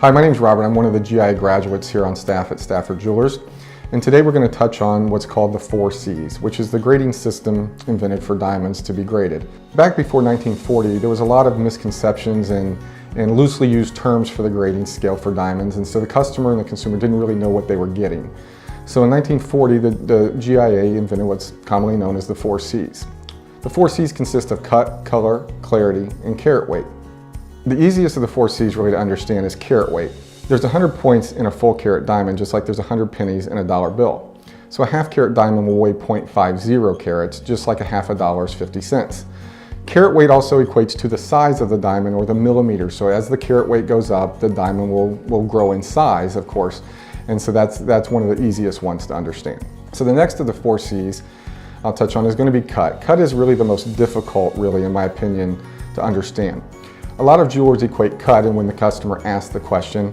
Hi, my name is Robert. I'm one of the GIA graduates here on staff at Stafford Jewelers. And today we're going to touch on what's called the 4 C's, which is the grading system invented for diamonds to be graded. Back before 1940, there was a lot of misconceptions and loosely used terms for the grading scale for diamonds, and so the customer and the consumer didn't really know what they were getting. So in 1940, the GIA invented what's commonly known as the 4 C's. The 4 C's consist of cut, color, clarity, and carat weight. The easiest of the 4 C's really to understand is carat weight. There's 100 points in a full carat diamond, just like there's 100 pennies in a dollar bill. So a half carat diamond will weigh 0.50 carats, just like a half a dollar is 50 cents. Carat weight also equates to the size of the diamond, or the millimeters. So as the carat weight goes up, the diamond will grow in size, of course. And so that's one of the easiest ones to understand. So the next of the 4 C's I'll touch on is going to be cut. Cut is really the most difficult, really, in my opinion, to understand. A lot of jewelers equate cut, and when the customer asks the question,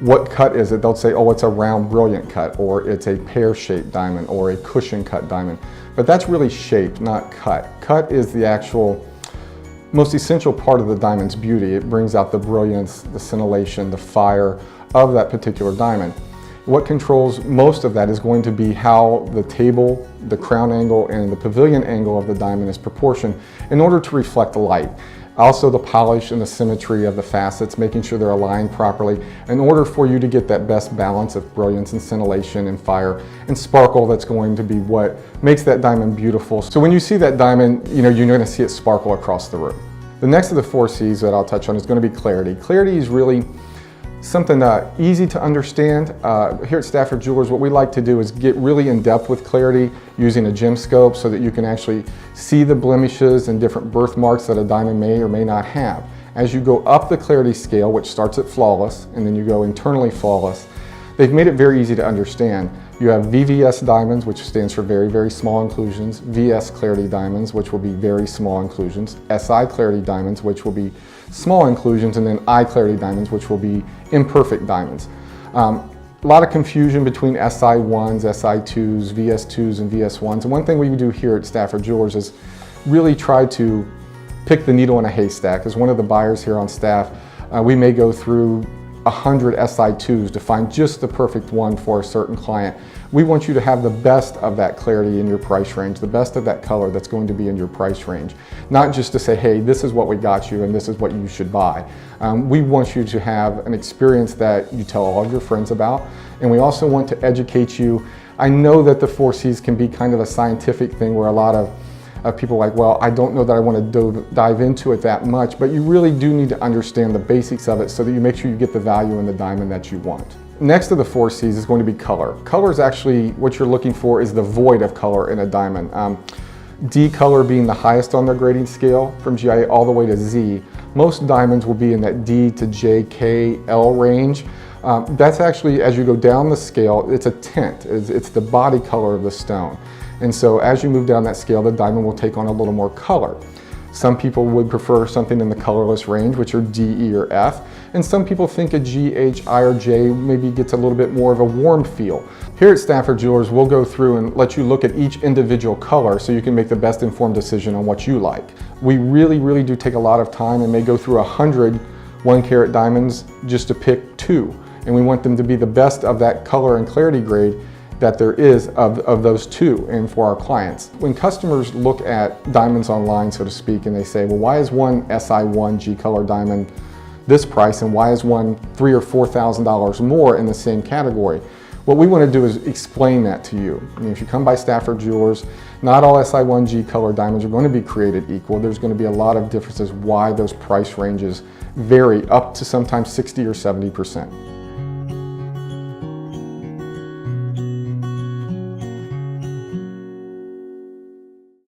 what cut is it? They'll say, oh, it's a round brilliant cut, or it's a pear-shaped diamond, or a cushion cut diamond. But that's really shape, not cut. Cut is the actual most essential part of the diamond's beauty. It brings out the brilliance, the scintillation, the fire of that particular diamond. What controls most of that is going to be how the table, the crown angle, and the pavilion angle of the diamond is proportioned in order to reflect the light. Also the polish and the symmetry of the facets, making sure they're aligned properly in order for you to get that best balance of brilliance and scintillation and fire and sparkle that's going to be what makes that diamond beautiful. So when you see that diamond, you're going to see it sparkle across the room. The next of the 4 C's that I'll touch on is going to be clarity. Clarity is really something easy to understand. Here at Stafford Jewelers, what we like to do is get really in depth with clarity using a gem scope so that you can actually see the blemishes and different birthmarks that a diamond may or may not have. As you go up the clarity scale, which starts at flawless, and then you go internally flawless, they've made it very easy to understand. You have VVS diamonds, which stands for very, very small inclusions, VS clarity diamonds, which will be very small inclusions, SI clarity diamonds, which will be small inclusions, and then I clarity diamonds, which will be imperfect diamonds. A lot of confusion between SI1s, SI2s, VS2s, and VS1s. And one thing we do here at Stafford Jewelers is really try to pick the needle in a haystack. As one of the buyers here on staff, we may go through 100 SI2s to find just the perfect one for a certain client. We want you to have the best of that clarity in your price range, the best of that color that's going to be in your price range. Not just to say, hey, this is what we got you and this is what you should buy. We want you to have an experience that you tell all your friends about, and we also want to educate you. I know that the 4 C's can be kind of a scientific thing where a lot of people are like, well, I don't know that I want to dive into it that much, but you really do need to understand the basics of it so that you make sure you get the value in the diamond that you want. Next of the 4 C's is going to be color. Color is actually what you're looking for is the void of color in a diamond. D color being the highest on their grading scale from GIA all the way to Z. Most diamonds will be in that D to J, K, L range. That's actually, as you go down the scale, it's a tint. It's the body color of the stone. And so as you move down that scale, the diamond will take on a little more color. Some people would prefer something in the colorless range, which are D, E, or F. And some people think a G, H, I, or J maybe gets a little bit more of a warm feel. Here at Stafford Jewelers, we'll go through and let you look at each individual color so you can make the best informed decision on what you like. We really, really do take a lot of time and may go through 100 1-carat diamonds just to pick 2. And we want them to be the best of that color and clarity grade that there is of those 2 and for our clients. When customers look at diamonds online, so to speak, and they say, well, why is one SI1 G color diamond this price and why is one $3,000 or $4,000 more in the same category? What we want to do is explain that to you. I mean, if you come by Stafford Jewelers, not all SI1 G color diamonds are going to be created equal. There's going to be a lot of differences why those price ranges vary up to sometimes 60 or 70%.